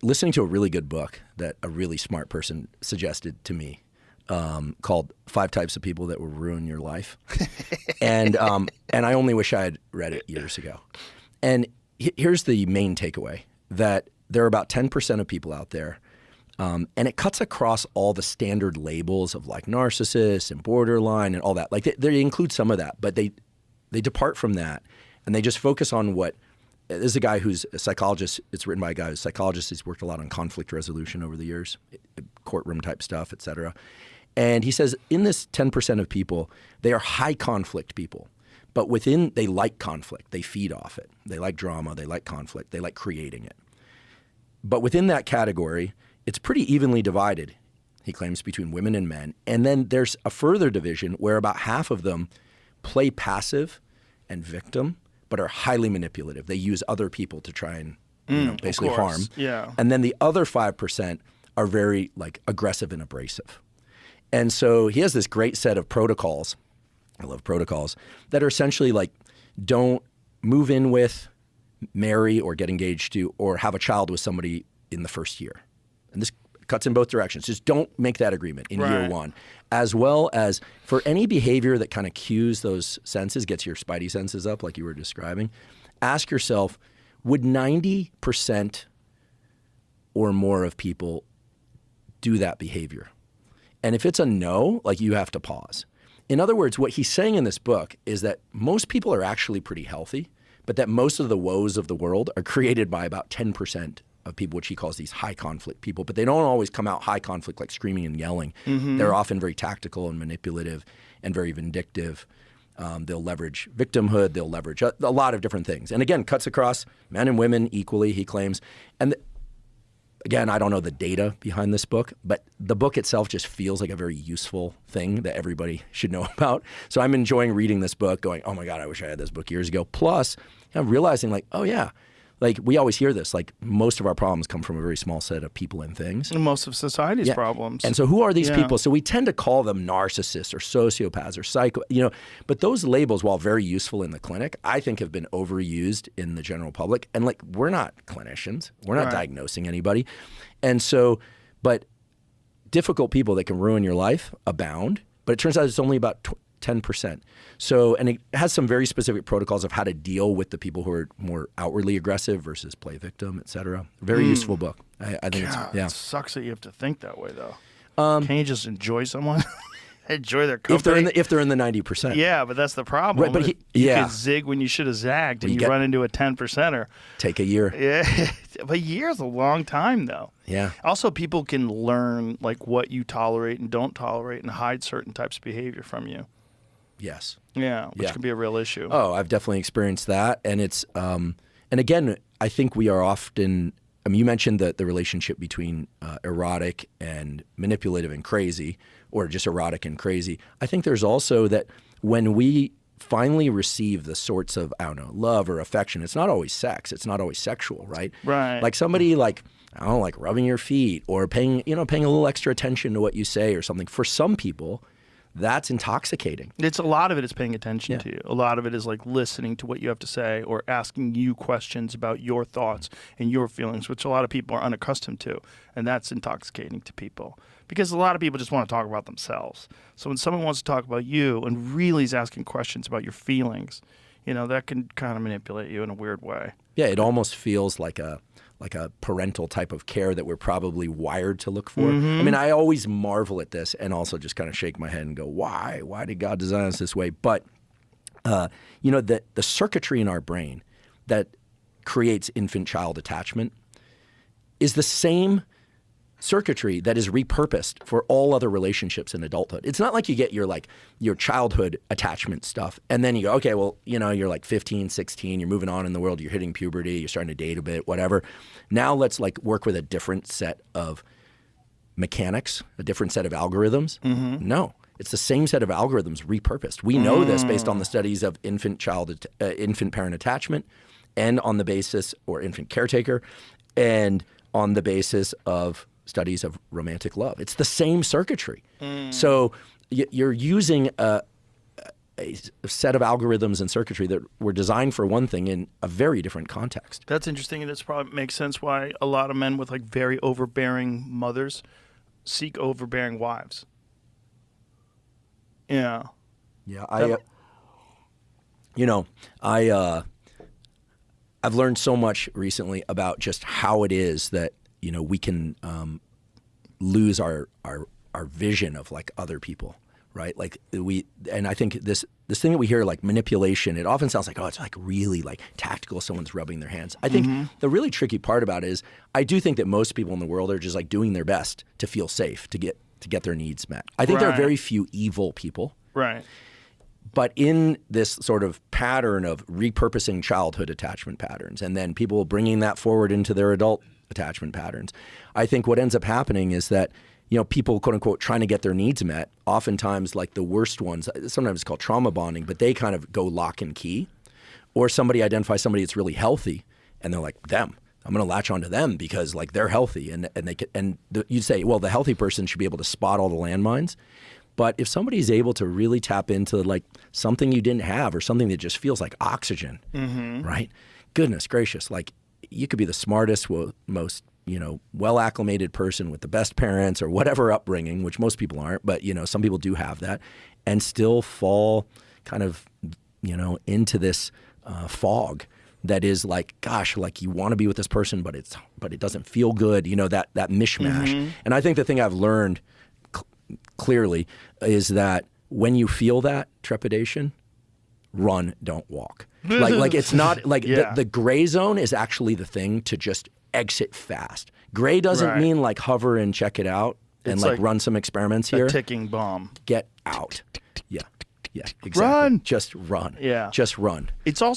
listening to a really good book that a really smart person suggested to me called 5 Types of People That Will Ruin Your Life. And I only wish I had read it years ago. And here's the main takeaway, that there are about 10% of people out there, and it cuts across all the standard labels of like narcissist and borderline and all that. Like they include some of that, but they depart from that and they just focus on what. This is a guy who's a psychologist. It's written by a guy who's a psychologist. He's worked a lot on conflict resolution over the years, courtroom type stuff, et cetera. And he says in this 10% of people, they are high conflict people. But within, they like conflict. They feed off it. They like drama. They like conflict. They like creating it. But within that category, it's pretty evenly divided, he claims, between women and men. And then there's a further division where about half of them play passive and victim, but are highly manipulative. They use other people to try and basically harm. Yeah. And then the other 5% are very like aggressive and abrasive. And so he has this great set of protocols. I love protocols that are essentially like, don't move in with, marry, or get engaged to, or have a child with somebody in the first year. And this cuts in both directions. Just don't make that agreement in year one. As well as for any behavior that kind of cues those senses, gets your spidey senses up like you were describing, ask yourself, would 90% or more of people do that behavior? And if it's a no, like you have to pause. In other words, what he's saying in this book is that most people are actually pretty healthy, but that most of the woes of the world are created by about 10% of people, which he calls these high conflict people. But they don't always come out high conflict like screaming and yelling. They're often very tactical and manipulative and very vindictive. They'll leverage victimhood. They'll leverage a lot of different things. And again, cuts across men and women equally, he claims. And again, I don't know the data behind this book, but the book itself just feels like a very useful thing that everybody should know about. So I'm enjoying reading this book going, oh my God, I wish I had this book years ago. Plus, I'm realizing like, oh yeah, like we always hear this, like most of our problems come from a very small set of people and things. And most of society's problems. And so who are these people? So we tend to call them narcissists or sociopaths or psycho, but those labels, while very useful in the clinic, I think have been overused in the general public. And like, we're not clinicians. We're not diagnosing anybody. And so, but difficult people that can ruin your life abound. But it turns out it's only about 10%. So, and it has some very specific protocols of how to deal with the people who are more outwardly aggressive versus play victim, et cetera. Very useful book. I think It sucks that you have to think that way, though. Can't you just enjoy someone? Enjoy their company? If they're in the 90%. Yeah, but that's the problem. Right, but you could zig when you should have zagged, and you run into a 10%er. Take a year. Yeah, but a year is a long time, though. Yeah. Also, people can learn like what you tolerate and don't tolerate and hide certain types of behavior from you. Yes. Yeah, which can be a real issue. Oh, I've definitely experienced that. And it's, and again, I think we are often, you mentioned the relationship between erotic and manipulative and crazy, or just erotic and crazy. I think there's also that when we finally receive the sorts of, I don't know, love or affection, it's not always sex. It's not always sexual, right? Right. Like somebody like, I don't know, like rubbing your feet or paying a little extra attention to what you say or something. For some people, that's intoxicating. A lot of it is paying attention to you. A lot of it is like listening to what you have to say or asking you questions about your thoughts and your feelings, which a lot of people are unaccustomed to. And that's intoxicating to people because a lot of people just want to talk about themselves. So when someone wants to talk about you and really is asking questions about your feelings, that can kind of manipulate you in a weird way. Yeah, it almost feels like a parental type of care that we're probably wired to look for. I mean, I always marvel at this and also just kind of shake my head and go, why? Why did God design us this way? But, the circuitry in our brain that creates infant-child attachment is the same circuitry that is repurposed for all other relationships in adulthood. It's not like you get your childhood attachment stuff and then you go, okay, well, you're like 15, 16, you're moving on in the world, you're hitting puberty, you're starting to date a bit, whatever. Now let's like work with a different set of mechanics, a different set of algorithms. No, it's the same set of algorithms repurposed. We know this based on the studies of infant-parent attachment and on the basis, or infant caretaker, and on the basis of studies of romantic love. It's the same circuitry. So you're using a set of algorithms and circuitry that were designed for one thing in a very different context. That's interesting, and this probably makes sense why a lot of men with like very overbearing mothers seek overbearing wives. Yeah. Yeah, I've learned so much recently about just how it is that we can lose our vision of like other people, right? Like and I think this thing that we hear, like manipulation, it often sounds like, oh, it's like really like tactical. Someone's rubbing their hands. I think the really tricky part about it is I do think that most people in the world are just like doing their best to feel safe, to get their needs met. I think there are very few evil people. Right. But in this sort of pattern of repurposing childhood attachment patterns and then people bringing that forward into their adult attachment patterns, I think what ends up happening is that people, quote unquote, trying to get their needs met, oftentimes like the worst ones, sometimes it's called trauma bonding, but they kind of go lock and key. Or somebody identifies somebody that's really healthy and they're like, them. I'm going to latch onto them because like they're healthy you'd say, well, the healthy person should be able to spot all the landmines. But if somebody's able to really tap into like something you didn't have or something that just feels like oxygen, right? Goodness gracious, like you could be the smartest, most well acclimated person with the best parents or whatever upbringing, which most people aren't, but some people do have that, and still fall kind of into this fog that is like, gosh, like you want to be with this person, but it doesn't feel good, that mishmash. And I think the thing I've learned clearly is that when you feel that trepidation, run, don't walk. Like it's not like the gray zone is actually the thing to just exit fast. Gray doesn't mean like hover and check it out and like run some experiments here. A ticking bomb. Get out. Yeah, exactly. Run. Just run. Yeah. Just run. It's also